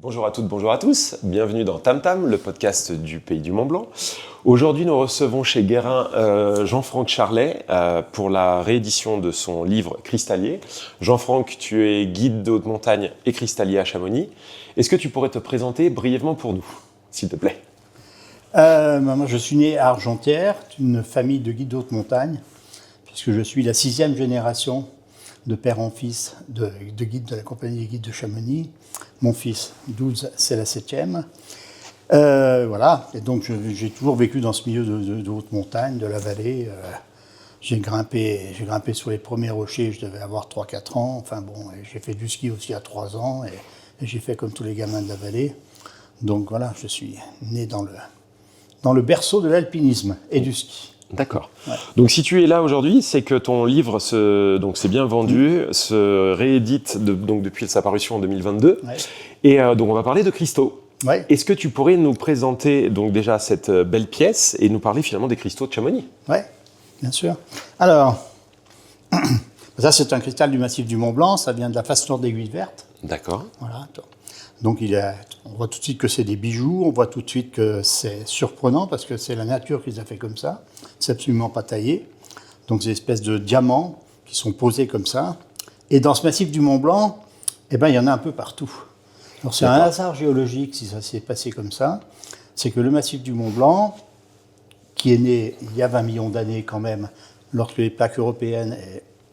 Bonjour à toutes, bonjour à tous, bienvenue dans Tam Tam, le podcast du Pays du Mont Blanc. Aujourd'hui, nous recevons chez Guérin Jean-Franck Charlet pour la réédition de son livre Cristallier. Jean-Franck, tu es guide de haute montagne et cristallier à Chamonix. Est-ce que tu pourrais te présenter brièvement pour nous, s'il te plaît ? Moi, je suis né à Argentières, d'une famille de guides de haute montagne, puisque je suis la 6e génération de père en fils de guides de la compagnie des guides de Chamonix. Mon fils, 12, c'est la 7e. Voilà, et donc j'ai toujours vécu dans ce milieu de haute montagne, de la vallée. J'ai grimpé sur les premiers rochers, je devais avoir 3-4 ans. Enfin bon, j'ai fait du ski aussi à 3 ans, et j'ai fait comme tous les gamins de la vallée. Donc voilà, je suis né dans le berceau de l'alpinisme et du ski. D'accord. Ouais. Donc si tu es là aujourd'hui, c'est que ton livre s'est bien vendu, se réédite donc depuis sa parution en 2022. Ouais. Et donc on va parler de cristaux. Ouais. Est-ce que tu pourrais nous présenter donc déjà cette belle pièce et nous parler finalement des cristaux de Chamonix ? Oui, bien sûr. Alors, ça c'est un cristal du massif du Mont Blanc, ça vient de la face nord d'Aiguille Verte. D'accord. Voilà. Donc on voit tout de suite que c'est des bijoux, on voit tout de suite que c'est surprenant parce que c'est la nature qui les a fait comme ça. C'est absolument pas taillé. Donc c'est des espèces de diamants qui sont posés comme ça. Et dans ce massif du Mont Blanc, il y en a un peu partout. Alors c'est un hasard géologique si ça s'est passé comme ça. C'est que le massif du Mont Blanc, qui est né il y a 20 millions d'années quand même, lorsque les plaques européennes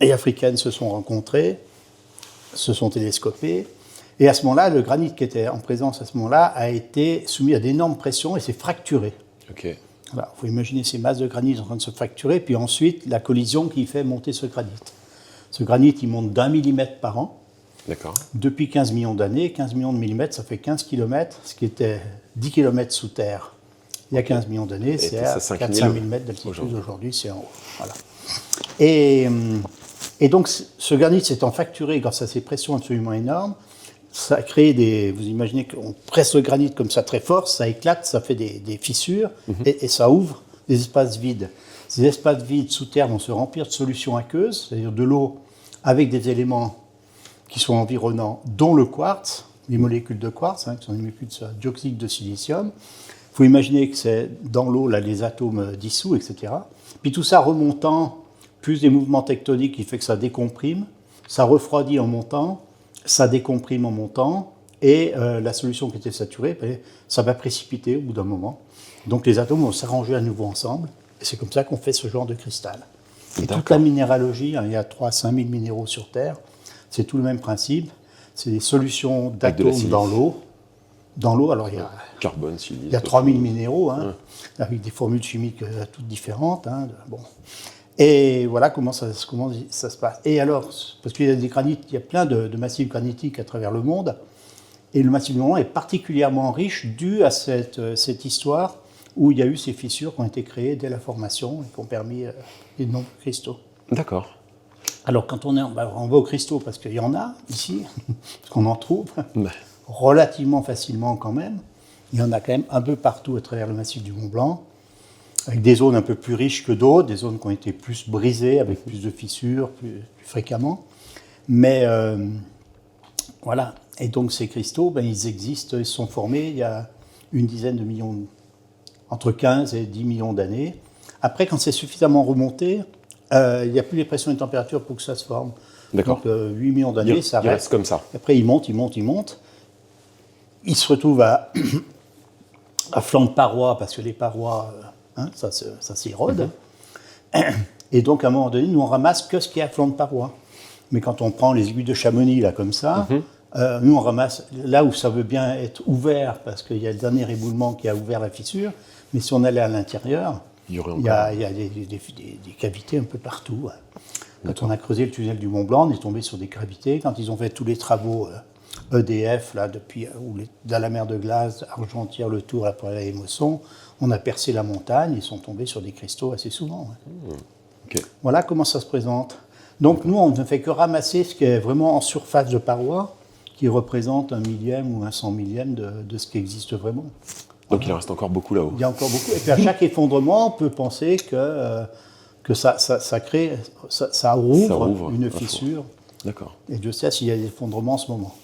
et africaines se sont rencontrées, se sont télescopées. Et à ce moment-là, le granit qui était en présence à ce moment-là a été soumis à d'énormes pressions et s'est fracturé. Ok. Voilà, il faut imaginer ces masses de granit en train de se fracturer, puis ensuite la collision qui fait monter ce granit. Ce granit, il monte d'1 millimètre par an. D'accord. Depuis 15 millions d'années, 15 millions de millimètres, ça fait 15 km, ce qui était 10 km sous terre il y a 15 millions d'années, c'est à 4-5 000 mètres d'altitude aujourd'hui, c'est en haut. Voilà. Et donc ce granit s'étant fracturé grâce à ces pressions absolument énormes, ça a créé vous imaginez qu'on presse le granit comme ça très fort, ça éclate, ça fait des fissures et ça ouvre des espaces vides. Ces espaces vides sous terre vont se remplir de solutions aqueuses, c'est-à-dire de l'eau avec des éléments qui sont environnants, dont le quartz, les molécules de quartz, qui sont des molécules de dioxyde de silicium. Il faut imaginer que c'est dans l'eau, là, les atomes dissous, etc. Puis tout ça remontant, plus des mouvements tectoniques qui fait que ça décomprime, ça refroidit en montant, ça décomprime en montant, et la solution qui était saturée, ça va précipiter au bout d'un moment. Donc les atomes vont s'arranger à nouveau ensemble, et c'est comme ça qu'on fait ce genre de cristal. Et toute la minéralogie, il y a 3 à 5 000 minéraux sur Terre, c'est tout le même principe, c'est des solutions d'atomes dans l'eau. Dans l'eau, alors il y a carbone, silice, il y a 3000 minéraux, avec des formules chimiques toutes différentes. Bon. Et voilà comment ça se passe. Et alors, parce qu'il y a des granites, il y a plein de massifs granitiques à travers le monde, et le massif du Mont Blanc est particulièrement riche dû à cette histoire où il y a eu ces fissures qui ont été créées dès la formation et qui ont permis des nombreux cristaux. D'accord. Alors quand on va aux cristaux parce qu'il y en a ici, parce qu'on en trouve relativement facilement quand même. Il y en a quand même un peu partout à travers le massif du Mont Blanc, avec des zones un peu plus riches que d'autres, des zones qui ont été plus brisées, avec plus de fissures, plus fréquemment. Mais voilà. Et donc ces cristaux, ils existent, ils sont formés il y a une dizaine de millions, entre 15 et 10 millions d'années. Après, quand c'est suffisamment remonté, il n'y a plus les pressions et les températures pour que ça se forme. D'accord. Donc 8 millions d'années, ça reste comme ça. Après, il monte. Il se retrouve à flanc de paroi, parce que les parois, ça s'érode. Et donc, à un moment donné, nous, on ramasse que ce qui est à flanc de paroi. Mais quand on prend les aiguilles de Chamonix, là, comme ça, nous, on ramasse là où ça veut bien être ouvert, parce qu'il y a le dernier éboulement qui a ouvert la fissure. Mais si on allait à l'intérieur, il y a des cavités un peu partout. Quand on a creusé le tunnel du Mont Blanc, on est tombé sur des cavités. Quand ils ont fait tous les travaux EDF, là, depuis dans la mer de glace, Argentières, Le Tour, après la Émosson, on a percé la montagne, ils sont tombés sur des cristaux assez souvent. Okay. Voilà comment ça se présente. Donc nous, on ne fait que ramasser ce qui est vraiment en surface de paroi, qui représente 1 millième ou un 100 millième de ce qui existe vraiment. Donc il en reste encore beaucoup là-haut. Il y a encore beaucoup. Et puis à chaque effondrement, on peut penser que ça ouvre une fissure. D'accord. Et Dieu sait s'il y a des effondrements en ce moment.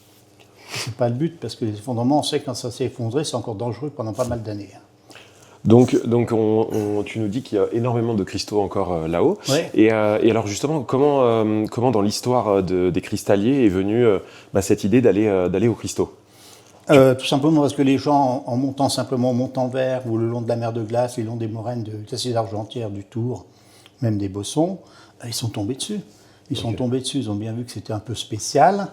C'est pas le but, parce que les effondrements, on sait que quand ça s'est effondré, c'est encore dangereux pendant pas mal d'années. Donc tu nous dis qu'il y a énormément de cristaux encore là-haut. Ouais. Et alors justement, comment dans l'histoire des cristalliers est venue cette idée d'aller aux cristaux? Tout simplement parce que les gens, en montant simplement au Montanvert ou le long de la mer de glace, le long des moraines de Glaciers d'Argentière, du Tour, même des Bossons, ils sont tombés dessus. Ils ont bien vu que c'était un peu spécial.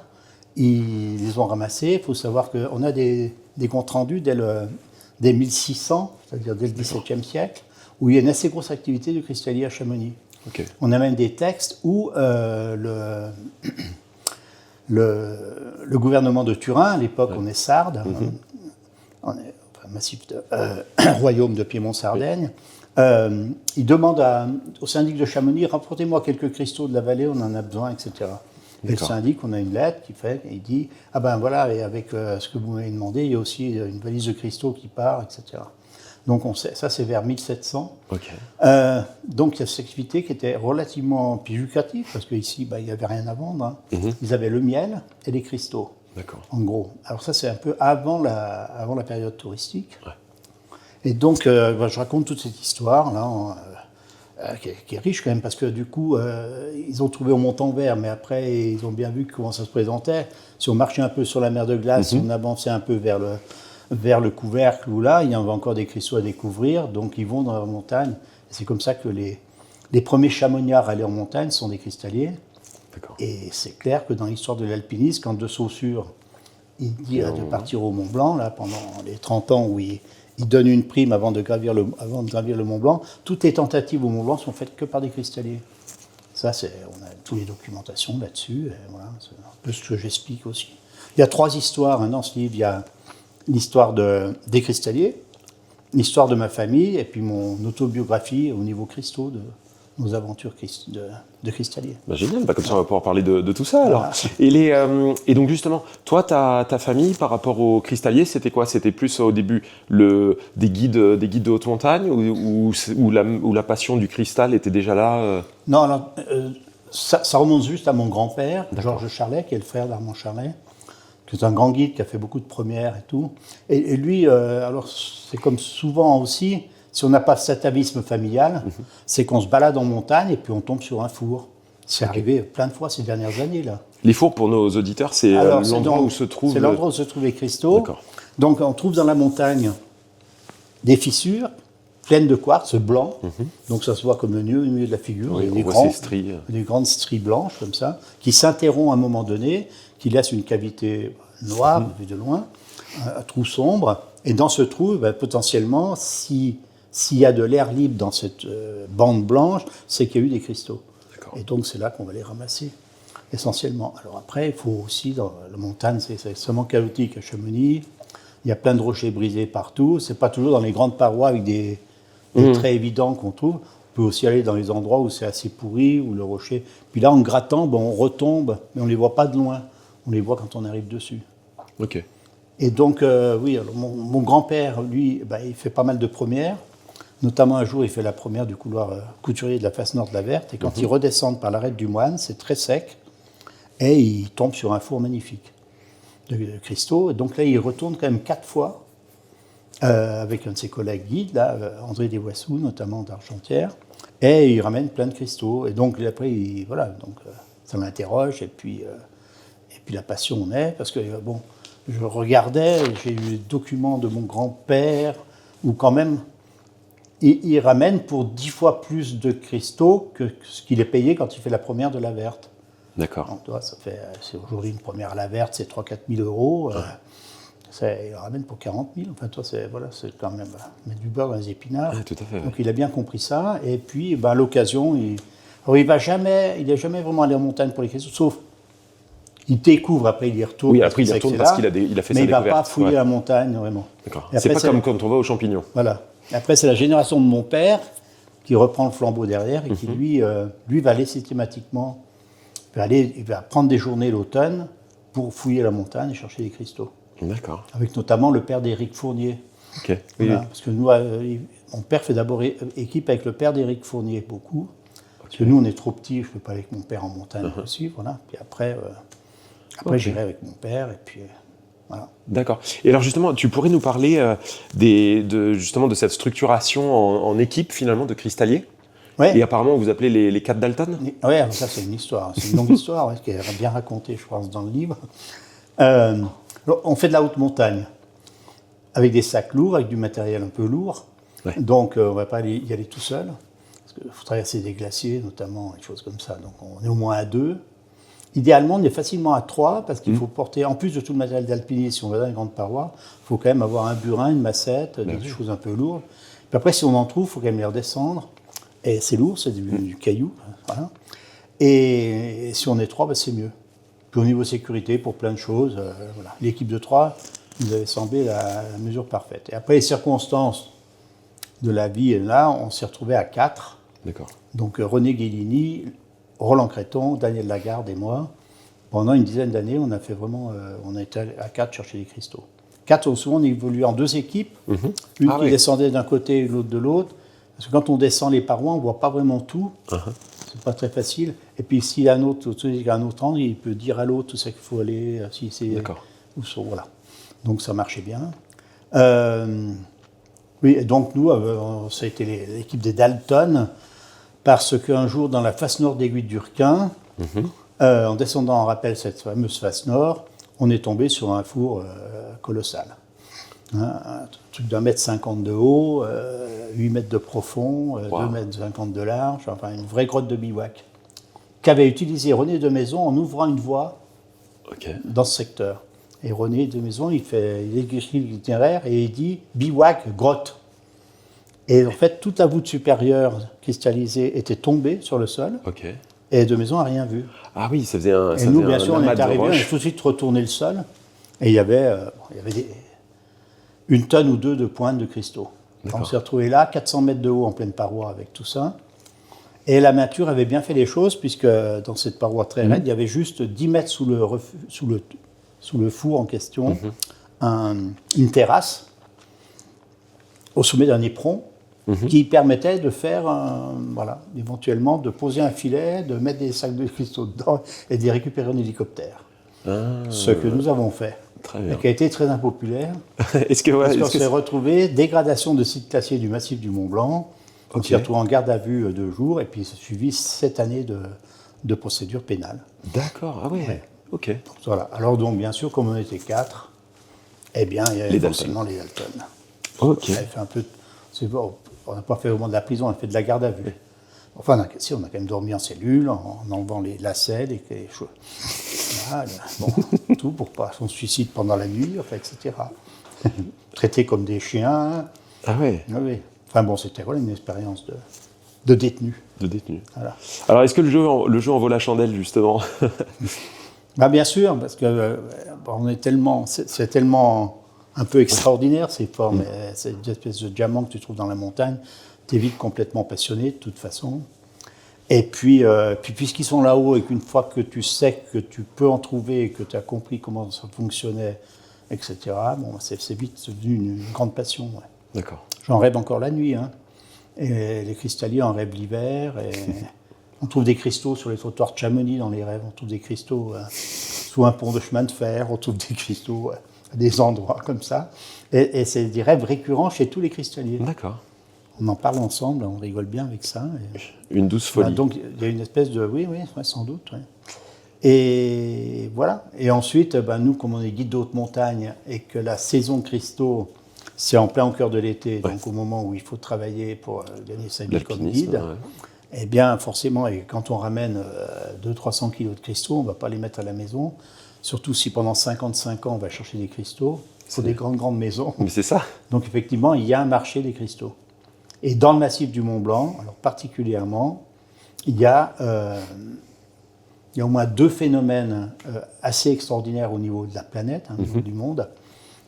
Ils les ont ramassés. Il faut savoir qu'on a des comptes rendus dès 1600, c'est-à-dire dès le XVIIe siècle, où il y a une assez grosse activité de cristallier à Chamonix. Okay. On a même des textes où le gouvernement de Turin, à l'époque on est Sardes, on est massif de royaume de Piémont-Sardaigne, il demande au syndic de Chamonix, rapportez-moi quelques cristaux de la vallée, on en a besoin, etc. Et le syndic, on a une lettre qui fait, et il dit, ah ben voilà, et avec ce que vous m'avez demandé, il y a aussi une valise de cristaux qui part, etc. Donc ça c'est vers 1700. Okay. Donc il y a cette activité qui était relativement lucrative, parce qu'ici il n'y avait rien à vendre. Hein. Ils avaient le miel et les cristaux, en gros. Alors ça c'est un peu avant la période touristique. Ouais. Et donc je raconte toute cette histoire là, qui est riche quand même, parce que du coup ils ont trouvé au Montanvert, mais après ils ont bien vu comment ça se présentait. Si on marchait un peu sur la mer de glace, si on avançait un peu vers le couvercle, où là, il y avait encore des cristaux à découvrir, donc ils vont dans la montagne. C'est comme ça que les premiers chamoniards à aller en montagne sont des cristalliers. Et c'est clair que dans l'histoire de l'alpinisme, quand De Saussure il dit de partir au Mont Blanc, là, pendant les 30 ans où il donne une prime avant de gravir le Mont Blanc, toutes les tentatives au Mont Blanc sont faites que par des cristalliers. Ça, on a toutes les documentations là-dessus, et voilà, c'est un peu ce que j'explique aussi. Il y a 3 histoires dans ce livre. Il y a l'histoire des cristalliers, l'histoire de ma famille, et puis mon autobiographie au niveau cristaux, de nos aventures de cristalliers. Génial, comme ça on va pouvoir parler de tout ça alors. Voilà. Et donc justement, toi, ta famille par rapport aux cristalliers, c'était quoi? C'était plus au début des guides de haute montagne ou la passion du cristal était déjà là Non, alors, ça remonte juste à mon grand-père, Georges Charlet, qui est le frère d'Armand Charlet, qui est un grand guide qui a fait beaucoup de premières et tout. Et lui, alors c'est comme souvent aussi, si on n'a pas cet atavisme familial, c'est qu'on se balade en montagne et puis on tombe sur un four. C'est arrivé plein de fois ces dernières années là. Les fours, pour nos auditeurs, c'est l'endroit où se trouvent... C'est l'endroit où se trouvent les cristaux. Donc on trouve dans la montagne des fissures pleines de quartz blanc. Donc ça se voit comme le milieu de la figure. Oui, des grandes stries blanches comme ça, qui s'interrompent à un moment donné, qui laisse une cavité noire, vue de loin, un trou sombre. Et dans ce trou, potentiellement, s'il y a de l'air libre dans cette bande blanche, c'est qu'il y a eu des cristaux. Et donc c'est là qu'on va les ramasser, essentiellement. Alors après, il faut aussi, dans la montagne, c'est extrêmement chaotique à Chamonix. Il y a plein de rochers brisés partout. C'est pas toujours dans les grandes parois avec des traits évidents qu'on trouve. On peut aussi aller dans les endroits où c'est assez pourri, où le rocher... Puis là, en grattant, on retombe, mais on ne les voit pas de loin. On les voit quand on arrive dessus. Ok. Et donc, oui, alors mon grand-père, lui, il fait pas mal de premières. Notamment un jour, il fait la première du couloir couturier de la face nord de la Verte. Et quand ils redescendent par l'arête du Moine, c'est très sec. Et il tombe sur un four magnifique de cristaux. Et donc là, il retourne quand même 4 fois avec un de ses collègues guides, là, André Desvoissous, notamment d'Argentière. Et il ramène plein de cristaux. Et donc après, ça m'interroge. Et puis la passion naît. Parce que, je regardais, j'ai eu les documents de mon grand-père, où quand même, il ramène pour 10 fois plus de cristaux que ce qu'il est payé quand il fait la première de la Verte. D'accord. Donc, toi, c'est aujourd'hui une première à la Verte, c'est 3-4 000 euros. Il ramène pour 40 000. Enfin, toi, c'est quand même mettre du beurre dans les épinards. Oui, tout à fait. Donc, il a bien compris ça. Et puis, à l'occasion, il n'est jamais vraiment allé en montagne pour les cristaux, sauf il découvre, après il y retourne. Oui, après il y retourne parce qu'il a fait sa découverte. Mais il ne va pas fouiller la montagne, vraiment. D'accord. C'est pas comme quand on va aux champignons. Voilà. Et après, c'est la génération de mon père qui reprend le flambeau derrière et qui, lui va aller systématiquement. Il va prendre des journées l'automne pour fouiller la montagne et chercher des cristaux. D'accord. Avec notamment le père d'Éric Fournier. Ok. Voilà. Parce que nous, mon père fait d'abord équipe avec le père d'Éric Fournier, beaucoup. Parce que nous, on est trop petits, je ne peux pas aller avec mon père en montagne aussi. Voilà. Puis après j'irai avec mon père. Et puis Voilà. D'accord. Et alors justement, tu pourrais nous parler de cette structuration en équipe finalement de cristalliers. Ouais. Et apparemment, vous appelez les 4 Dalton. Oui, ça c'est une histoire. C'est une longue histoire qui est bien racontée, je pense, dans le livre. On fait de la haute montagne avec des sacs lourds, avec du matériel un peu lourd. Ouais. Donc on ne va pas y aller tout seul. Parce qu'il faut traverser des glaciers, notamment, des choses comme ça. Donc on est au moins à 2. Idéalement, on est facilement à 3 parce qu'il faut porter, en plus de tout le matériel d'alpinisme, si on va dans les grandes parois, il faut quand même avoir un burin, une massette, des choses un peu lourdes. Puis après, si on en trouve, il faut quand même les redescendre. Et c'est lourd, c'est du caillou. Voilà. Et si on est 3, c'est mieux. Puis au niveau sécurité, pour plein de choses, voilà. L'équipe de 3 nous avait semblé la mesure parfaite. Et après, les circonstances de la vie, là, on s'est retrouvé à 4. D'accord. Donc René Guélini, Roland Créton, Daniel Lagarde et moi. Pendant une dizaine d'années, on a fait vraiment, on a été à 4 chercher des cristaux. 4, souvent, on évoluait en 2 équipes. Une qui descendait d'un côté et l'autre de l'autre. Parce que quand on descend les parois, on ne voit pas vraiment tout. C'est pas très facile. Et puis, s'il y a un autre angle, il peut dire à l'autre où c'est qu'il faut aller. Si c'est, d'accord. Voilà. Donc, ça marchait bien. Oui, et donc, nous, ça a été l'équipe des Dalton, parce qu'un jour, dans la face nord des Guides d'Urquin, en descendant en rappel cette fameuse face nord, on est tombé sur un four colossal. Un truc d'1,50 m de haut, 8 mètres de profond, 2,50 m de large, enfin une vraie grotte de bivouac, qu'avait utilisé René de Maison en ouvrant une voie dans ce secteur. Et René de Maison, il écrit l'itinéraire et il dit bivouac, grotte. Et en fait, toute la voûte supérieure cristallisée était tombée sur le sol. Et de Maison n'a rien vu. Ah oui, ça faisait un. Et nous, bien sûr, on est arrivés, on a tout de suite retourné le sol. Et il y avait une tonne ou 2 de pointes de cristaux. On s'est retrouvés là, 400 mètres de haut en pleine paroi avec tout ça. Et la nature avait bien fait les choses, puisque dans cette paroi très raide, il y avait juste 10 mètres sous le four en question, une terrasse au sommet d'un éperon qui permettait de faire, éventuellement, de poser un filet, de mettre des sacs de cristaux dedans et de les récupérer en hélicoptère. Ce que nous avons fait. Et qui a été très impopulaire. Parce qu'on s'est retrouvé, dégradation de sites glaciers du massif du Mont Blanc. On s'est retrouvé en garde à vue 2 jours, et puis ça a suivi 7 années de procédure pénale. D'accord, ah ouais. Ok. Voilà. Alors donc, bien sûr, comme on était 4, eh bien, il y avait forcément les Dalton. Ok. On avait fait un peu, on n'a pas fait au moment de la prison, on a fait de la garde à vue. Enfin, on a quand même dormi en cellule, en enlevant les lacets, les choses. Voilà, tout pour pas qu'on se suicide pendant la nuit, etc. Traités comme des chiens. Ah ouais. Oui. Enfin bon, c'était une expérience de détenu. De détenu. Voilà. Alors, est-ce que le jeu en vaut la chandelle, justement? Bien sûr, parce que c'est tellement un peu extraordinaire, ces formes. C'est une espèce de diamant que tu trouves dans la montagne. Tu es vite complètement passionné, de toute façon. Et puis puisqu'ils sont là-haut et qu'une fois que tu sais que tu peux en trouver et que tu as compris comment ça fonctionnait, etc., c'est vite devenu une grande passion. Ouais. D'accord. J'en rêve encore la nuit. Et les cristalliers en rêvent l'hiver. Et on trouve des cristaux sur les trottoirs de Chamonix dans les rêves. On trouve des cristaux sous un pont de chemin de fer. On trouve des cristaux à des endroits comme ça. Et c'est des rêves récurrents chez tous les cristalliers. D'accord. On en parle ensemble, on rigole bien avec ça. Une douce folie. Donc il y a une espèce de... Oui, sans doute. Ouais. Et voilà. Et ensuite, nous, comme on est guide de haute montagne et que la saison cristaux, c'est en plein au cœur de l'été, donc au moment où il faut travailler pour gagner sa vie comme guide, eh bien forcément, et quand on ramène 200-300 kilos de cristaux, on ne va pas les mettre à la maison, surtout si pendant 55 ans on va chercher des cristaux. Il faut des grandes maisons. Mais c'est ça. Donc effectivement, il y a un marché des cristaux. Et dans le massif du Mont Blanc, alors particulièrement, il y a au moins 2 phénomènes assez extraordinaires au niveau de la planète, au niveau du monde.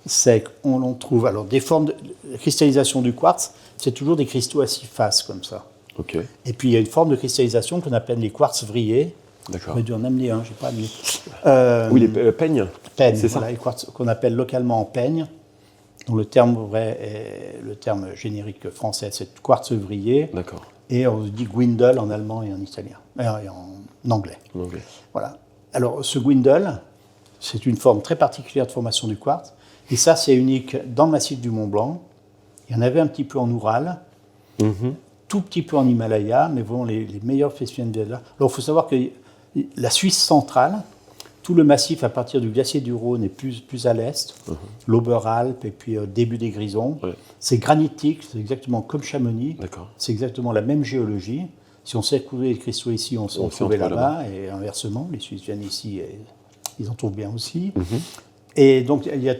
C'est qu'on trouve alors des formes de cristallisation du quartz, c'est toujours des cristaux à 6 faces comme ça. Okay. Et puis il y a une forme de cristallisation qu'on appelle les quartz vrillés. D'accord. J'aurais dû en amener un, je n'ai pas amené. Oui, les peignes. C'est ça. Les quartz qu'on appelle localement en peigne. Donc le terme vrai est le terme générique français, c'est quartz vrillé. D'accord. Et on dit Gwindel en allemand et en italien, et en anglais. En anglais. Voilà. Alors ce Gwindel, C'est une forme très particulière de formation du quartz. Et ça, c'est unique dans le massif du Mont Blanc. Il y en avait un petit peu en Oural, tout petit peu en Himalaya, mais vraiment les meilleurs spécimens viennent là. Alors, il faut savoir que la Suisse centrale, tout le massif à partir du glacier du Rhône est plus à l'est, l'Oberalp et puis début des Grisons. Ouais. C'est granitique, c'est exactement comme Chamonix. D'accord. C'est exactement la même géologie. Si on sait trouver les cristaux ici, on sait en trouver là-bas. Et inversement, les Suisses viennent ici et ils en trouvent bien aussi. Et donc, il y a,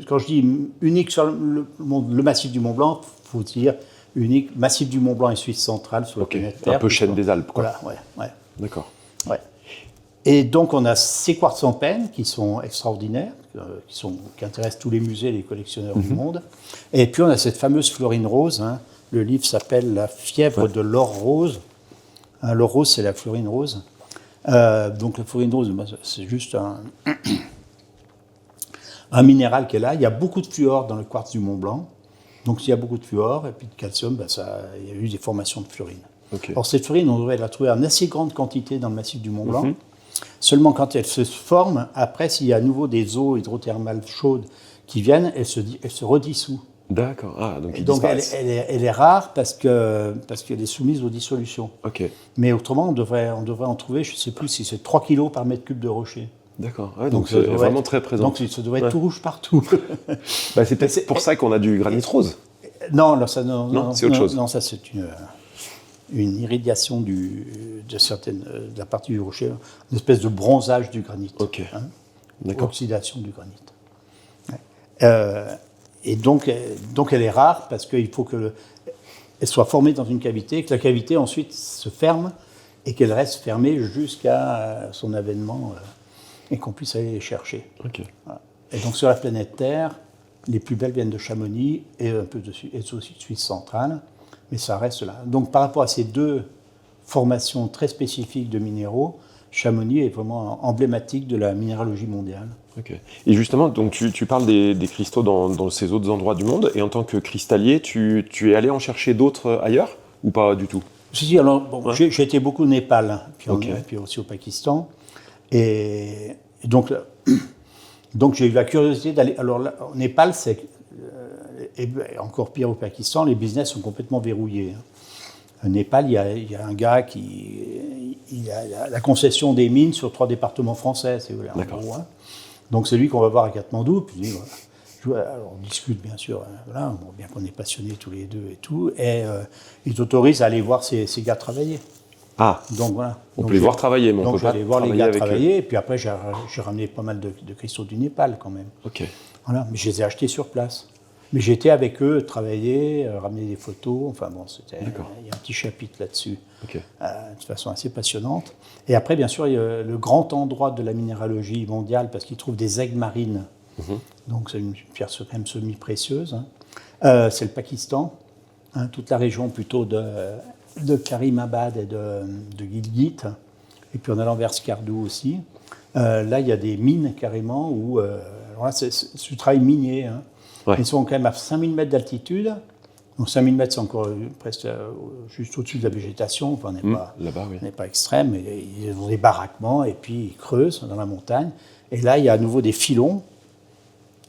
quand je dis unique sur le massif du Mont Blanc, il faut dire unique, massif du Mont Blanc et Suisse centrale sur la planète Terre. Un peu chaîne des Alpes, quoi. Voilà, ouais. D'accord. Ouais. Et donc, on a ces quartz en peigne qui sont extraordinaires, qui intéressent tous les musées et les collectionneurs du monde. Et puis, on a cette fameuse fluorine rose. Le livre s'appelle « La fièvre de l'or rose ». L'or rose, c'est la fluorine rose. Donc, la fluorine rose, c'est juste un minéral qui est là. Il y a beaucoup de fluor dans le quartz du Mont Blanc. Donc, s'il y a beaucoup de fluor et puis de calcium, il y a eu des formations de fluorine. Okay. Alors, cette fluorine, on devrait la trouver en assez grande quantité dans le massif du Mont Blanc. Seulement, quand elle se forme, après, s'il y a à nouveau des eaux hydrothermales chaudes qui viennent, elle se redissout. D'accord. Donc elle est rare parce qu'elle est soumise aux dissolutions. Okay. Mais autrement, on devrait en trouver, je ne sais plus si c'est 3 kilos par mètre cube de rocher. D'accord. Ouais, donc c'est vraiment très présent. Donc ça devrait être tout rouge partout. C'est peut-être pour ça qu'on a du granit rose. Non, c'est autre chose. Non, ça c'est une irradiation de la partie du rocher, une espèce de bronzage du granit. Ok. Oxydation du granit. Et donc elle est rare parce qu'il faut qu'elle soit formée dans une cavité, que la cavité ensuite se ferme et qu'elle reste fermée jusqu'à son avènement et qu'on puisse aller les chercher. Okay. Voilà. Et donc sur la planète Terre, les plus belles viennent de Chamonix et un peu et aussi de Suisse centrale, mais ça reste là. Donc par rapport à ces deux formations très spécifiques de minéraux, Chamonix est vraiment emblématique de la minéralogie mondiale. Okay. Et justement, donc tu parles des cristaux dans ces autres endroits du monde, et en tant que cristallier, tu es allé en chercher d'autres ailleurs, ou pas du tout? Si, alors, j'ai été beaucoup au Népal, puis aussi au Pakistan, et donc j'ai eu la curiosité d'aller... Alors là, au Népal, et encore pire au Pakistan, les business sont complètement verrouillés. Au Népal, il y a un gars il a la concession des mines sur 3 départements français, si vous voulez, en gros. Donc c'est lui qu'on va voir à Katmandou, puis alors, on discute bien sûr, bien qu'on est passionnés tous les deux et tout, et il t'autorise à aller voir ces gars travailler. Ah, donc voilà. On peut les voir travailler, mais on peut pas aller voir les gars travailler, et puis après j'ai ramené pas mal de cristaux du Népal quand même. Ok. Voilà, mais je les ai achetés sur place. Mais j'étais avec eux, travailler, ramener des photos, enfin bon, il y a un petit chapitre là-dessus, de façon assez passionnante. Et après, bien sûr, il y a le grand endroit de la minéralogie mondiale, parce qu'ils trouvent des aigues marines, donc c'est une pierre quand même semi-précieuse, c'est le Pakistan, toute la région plutôt de Karimabad et de Gilgit, et puis en allant vers Skardu aussi. Là, il y a des mines carrément, où là, c'est du travail minier, Ils sont quand même à 5000 mètres d'altitude. Donc 5000 mètres, c'est encore presque juste au-dessus de la végétation. Enfin, on n'est pas extrême. Ils ont des baraquements et puis ils creusent dans la montagne. Et là, il y a à nouveau des filons.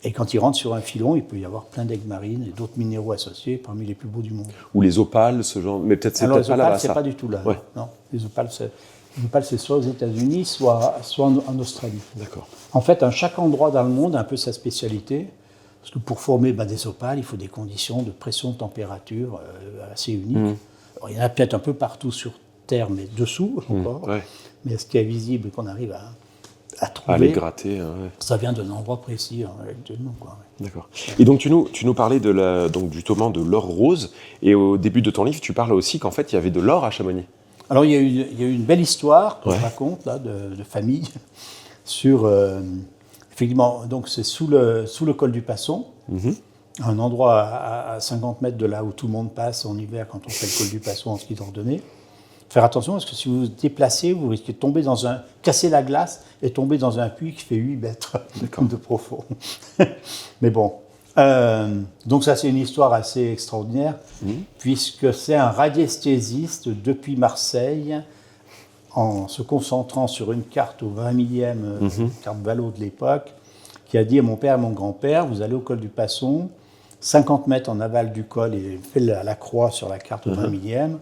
Et quand ils rentrent sur un filon, il peut y avoir plein d'aigues marines et d'autres minéraux associés, parmi les plus beaux du monde. Ou les opales, ce genre. Mais peut-être c'est peut-être pas là-bas. C'est pas du tout là. Ouais. Non, les opales, c'est soit aux États-Unis, soit en Australie. D'accord. En fait, chaque endroit dans le monde a un peu sa spécialité. Parce que pour former des opales, il faut des conditions de pression, de température assez uniques. Alors, il y en a peut-être un peu partout sur Terre, mais dessous encore. Mais ce qui est visible et qu'on arrive à trouver, à les gratter, ça vient d'un endroit précis actuellement. D'accord. Et donc tu nous parlais justement de l'or rose, et au début de ton livre, tu parles aussi qu'en fait, il y avait de l'or à Chamonix. Alors il y a eu une belle histoire qu'on raconte là, de famille sur... Effectivement, donc c'est sous le col du Passon, un endroit à 50 mètres de là où tout le monde passe en hiver quand on fait le col du Passon en ski de randonnée. Faire attention parce que si vous vous déplacez, vous risquez de tomber casser la glace et tomber dans un puits qui fait 8 mètres de profond. Mais bon, donc ça c'est une histoire assez extraordinaire puisque c'est un radiesthésiste depuis Marseille en se concentrant sur une carte au 20 millième, carte Valo de l'époque, qui a dit à mon père et mon grand-père, vous allez au col du Passon, 50 mètres en aval du col, et fait la croix sur la carte au 20 millième,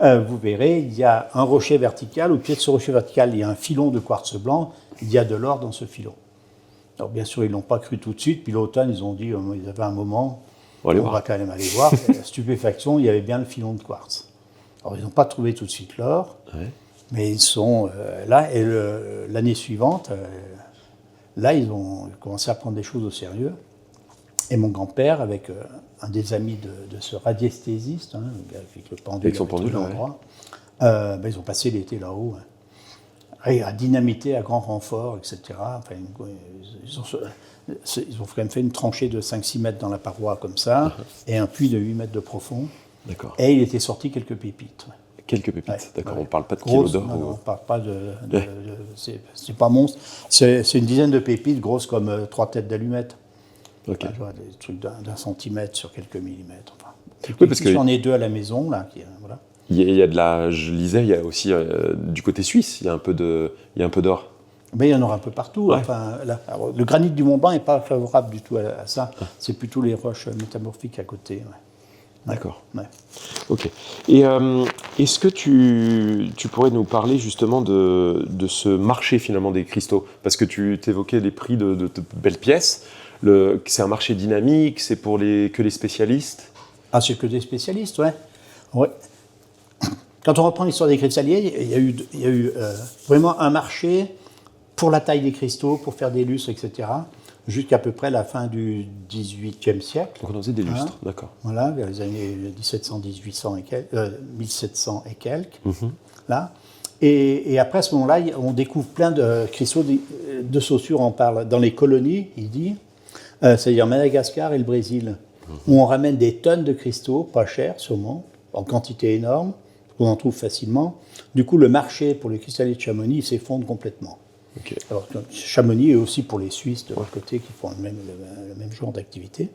vous verrez, il y a un rocher vertical, au pied de ce rocher vertical, il y a un filon de quartz blanc, il y a de l'or dans ce filon. Alors bien sûr, ils ne l'ont pas cru tout de suite, puis l'automne, ils ont dit, ils avaient un moment, on va quand même aller voir, stupéfaction, il y avait bien le filon de quartz. Alors ils n'ont pas trouvé tout de suite l'or, mais ils sont là, et l'année suivante, là, ils ont commencé à prendre des choses au sérieux. Et mon grand-père, avec un des amis de ce radiesthésiste, le gars avec le pendule, avec son pendule, ils ont passé l'été là-haut, et à dynamiter à grand renfort, etc. Enfin, ils ont quand même fait une tranchée de 5-6 mètres dans la paroi comme ça, et un puits de 8 mètres de profond. D'accord. Et il était sorti quelques pépites. Quelques pépites, d'accord. On ne parle pas de kilos d'or. Non, on ne parle pas c'est pas monstre. C'est une dizaine de pépites grosses comme 3 têtes d'allumettes. Okay. Enfin, des trucs d'1 centimètre sur quelques millimètres. Enfin, oui, parce que j'en ai 2 à la maison, là. Voilà. Il y a de la, je lisais, il y a aussi du côté suisse, il y a un peu d'or. Mais il y en aura un peu partout. Ouais. Enfin, alors, le granit du Mont Blanc n'est pas favorable du tout à ça. C'est plutôt les roches métamorphiques à côté. Ouais. D'accord. Ouais. Ok. Et est-ce que tu pourrais nous parler justement de ce marché finalement des cristaux? Parce que tu évoquais les prix de belles pièces. C'est un marché dynamique, c'est pour que les spécialistes? Ah, c'est que des spécialistes, ouais. Quand on reprend l'histoire des cristalliers, il y a eu vraiment un marché pour la taille des cristaux, pour faire des lustres, etc., jusqu'à peu près la fin du XVIIIe siècle. Donc on en faisait des lustres, d'accord. Voilà, vers les années 1700 et quelques, là. Et après, à ce moment-là, on découvre plein de cristaux, de Saussure en parle, dans les colonies, il dit, c'est-à-dire Madagascar et le Brésil, où on ramène des tonnes de cristaux, pas chers, sûrement, en quantité énorme, qu'on en trouve facilement. Du coup, le marché pour les cristalliers de Chamonix s'effondre complètement. Okay. Alors, Chamonix est aussi pour les Suisses de l'autre côté qui font le même genre d'activité.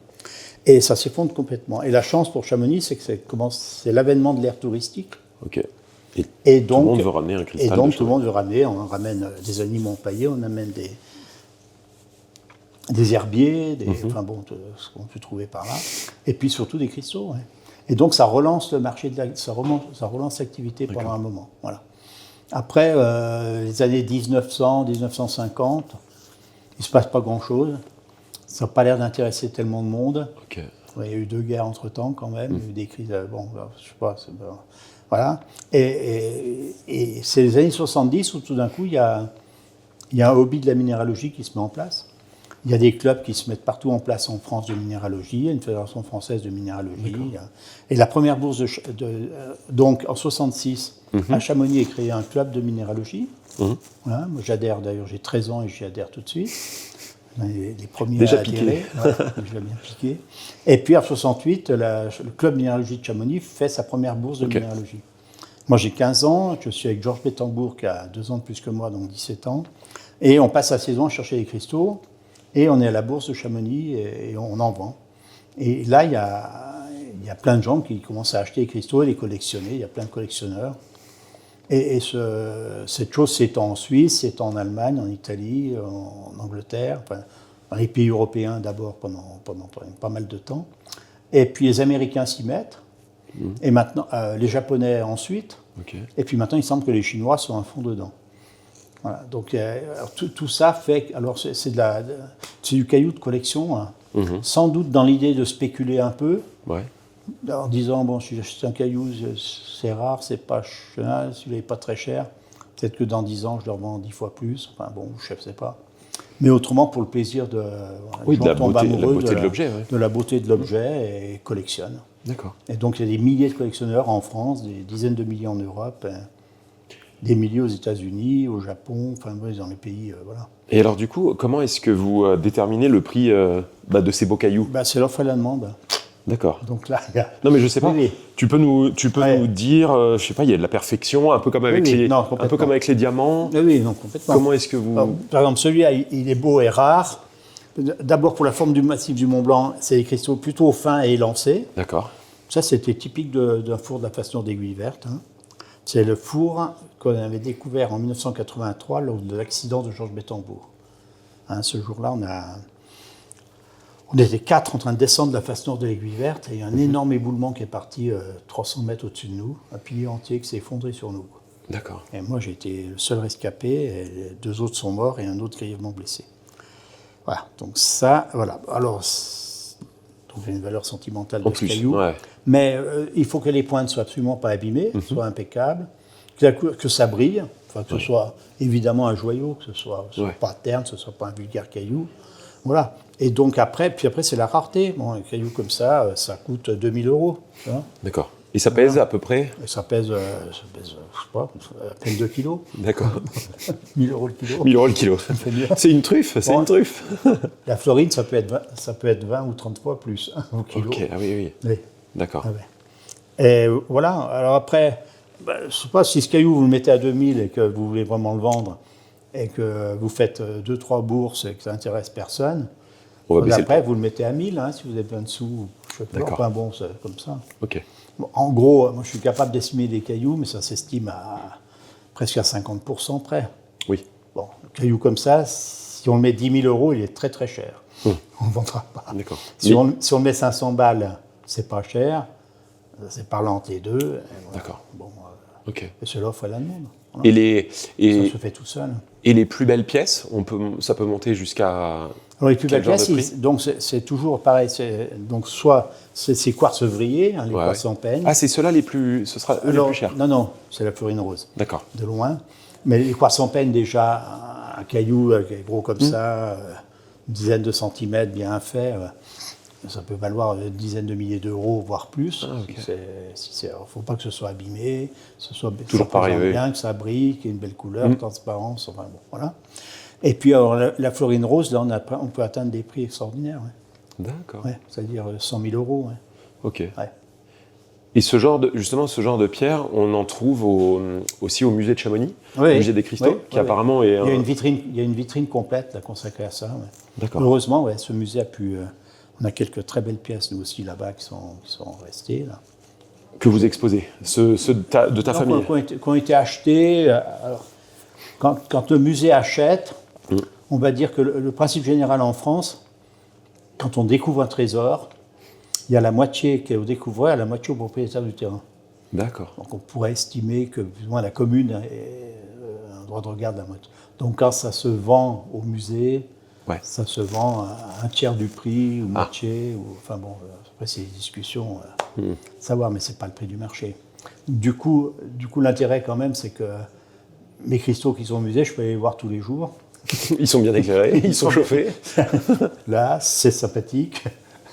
Et ça s'effondre complètement. Et la chance pour Chamonix, c'est que c'est l'avènement de l'ère touristique. Okay. Et donc, tout le monde veut ramener un cristal. Et donc, tout le monde veut ramener. On ramène des animaux empaillés, on amène des herbiers, enfin bon, ce qu'on peut trouver par là. Et puis surtout des cristaux. Ouais. Et donc, ça relance le marché, ça relance l'activité pendant un moment. Voilà. Après, les années 1900, 1950, il ne se passe pas grand-chose. Ça n'a pas l'air d'intéresser tellement de monde. Okay. Il y a eu 2 guerres entre-temps quand même, il y a eu des crises, bon, je sais pas, voilà. Et c'est les années 70 où tout d'un coup, il y a un hobby de la minéralogie qui se met en place. Il y a des clubs qui se mettent partout en place en France de minéralogie, il y a une fédération française de minéralogie. Et la première bourse donc en 66, à Chamonix est créé un club de minéralogie. Voilà, moi j'adhère d'ailleurs, j'ai 13 ans et j'y adhère tout de suite. Les premiers déjà à adhérer, déjà bien piqué. Et puis en 68, le club de minéralogie de Chamonix fait sa première bourse de minéralogie. Moi j'ai 15 ans, je suis avec Georges Bettenbourg qui a 2 ans de plus que moi, donc 17 ans. Et on passe la saison à chercher des cristaux. Et on est à la bourse de Chamonix et on en vend. Et là, il y a plein de gens qui commencent à acheter les cristaux et les collectionner. Il y a plein de collectionneurs. Et cette chose s'étend en Suisse, s'étend en Allemagne, en Italie, en Angleterre, enfin, dans les pays européens d'abord pendant pas mal de temps. Et puis les Américains s'y mettent. Et maintenant, les Japonais ensuite. Okay. Et puis maintenant, il semble que les Chinois sont à fond dedans. Voilà, donc alors, tout ça fait, alors c'est du caillou de collection, hein. Sans doute dans l'idée de spéculer un peu, en disant bon, si j'achète un caillou, c'est rare, c'est pas cher, celui-là n'est pas très cher, peut-être que dans 10 ans je le revends 10 fois plus, enfin bon, je ne sais pas. Mais autrement pour le plaisir de la beauté de l'objet, de la beauté de l'objet et collectionne. D'accord. Et donc il y a des milliers de collectionneurs en France, des dizaines de milliers en Europe. Des milliers aux États-Unis, au Japon, enfin dans les pays, voilà. Et alors du coup, comment est-ce que vous déterminez le prix de ces beaux cailloux? C'est l'offre et la demande. D'accord. Donc là, il y a... Non mais je sais pas. Oui. Tu peux nous dire, je sais pas, il y a de la perfection, un peu comme avec les diamants. Oui, non, complètement. Comment est-ce que vous... Alors, par exemple, celui-là, il est beau et rare. D'abord pour la forme du massif du Mont Blanc, c'est des cristaux plutôt fins et élancés. D'accord. Ça, c'était typique d'un four de la façon d'aiguille verte. Hein. C'est le four qu'on avait découvert en 1983 lors de l'accident de Georges Bettembourg. Ce jour-là, on était 4 en train de descendre la face nord de l'Aiguille Verte et il y a un énorme éboulement qui est parti 300 mètres au-dessus de nous, un pilier entier qui s'est effondré sur nous. D'accord. Et moi, j'ai été le seul rescapé, et les 2 autres sont morts et un autre grièvement blessé. Voilà, donc ça, voilà. Alors, donc j'ai une valeur sentimentale de ce caillou. Ouais. Mais il faut que les pointes soient absolument pas abîmées, soient impeccables, que ça brille, enfin, que ce soit évidemment un joyau, que ce soit pas terne, que ce soit pas un vulgaire caillou. Voilà. Et donc après c'est la rareté. Bon, un caillou comme ça, ça coûte 2000 €. D'accord. Et ça pèse à peu près? Et ça pèse, je sais pas, à peine 2 kilos. D'accord. 1000 € le kilo. 1000 € le kilo. C'est une truffe, c'est une truffe. La florine, ça peut être 20 ou 30 fois plus au kilo. Ok, ah oui. D'accord. Ah ouais. Et voilà, alors après, je ne sais pas si ce caillou, vous le mettez à 2000 et que vous voulez vraiment le vendre, et que vous faites 2-3 bourses et que ça n'intéresse personne, après, vous le mettez à 1000, si vous avez besoin de sous. Je sais pas, enfin bon, c'est comme ça. Ok. Bon, en gros, moi je suis capable d'estimer des cailloux, mais ça s'estime à presque à 50% près. Oui. Bon, un caillou comme ça, si on le met 10 000 €, il est très très cher. On ne vendra pas. D'accord. Si on le met 500 balles, c'est pas cher. C'est parlant entre les deux. Voilà. D'accord. Bon, ok. Et c'est l'offre et la demande. Voilà. Ça se fait tout seul. Et les plus belles pièces, ça peut monter jusqu'à... Alors, les plus belles pièces, donc c'est toujours pareil. Donc soit c'est quartz œuvrier, les quartz en peigne. Ah, c'est ceux-là ce sera les plus chers. Non, c'est la florine rose. D'accord. De loin. Mais les quartz en peigne, déjà, un caillou gros comme ça, une dizaine de centimètres, bien fait, ça peut valoir une dizaine de milliers d'euros, voire plus. Il ne faut pas que ce soit abîmé, que ce soit toujours pareil, bien, que ça brille, qu'il y ait une belle couleur, transparence, enfin bon, voilà. Et puis alors, la florine rose, là, on peut atteindre des prix extraordinaires. Ouais. D'accord. Ouais, c'est-à-dire 100 000 €. Ouais. Ok. Ouais. Et ce genre de pierre, on en trouve aussi au musée de Chamonix, au musée des cristaux, qui apparemment est... Il y a une vitrine complète là, consacrée à ça. Ouais. D'accord. Heureusement, ce musée a pu... on a quelques très belles pièces, nous aussi, là-bas, qui sont restées. Là. Que vous exposez, ceux de ta famille. Qui ont été achetés. Alors, quand le musée achète, on va dire que le principe général en France, quand on découvre un trésor, il y a la moitié qui est au découvreur et la moitié au propriétaire du terrain. D'accord. Donc on pourrait estimer que plus ou moins la commune a un droit de regard de la moitié. Donc quand ça se vend au musée, ça se vend à un tiers du prix, ou moitié, enfin bon, après c'est des discussions, savoir, mais c'est pas le prix du marché. Du coup l'intérêt quand même, c'est que mes cristaux qui sont au musée, je peux les voir tous les jours. Ils sont bien éclairés, ils sont chauffés. Là, c'est sympathique.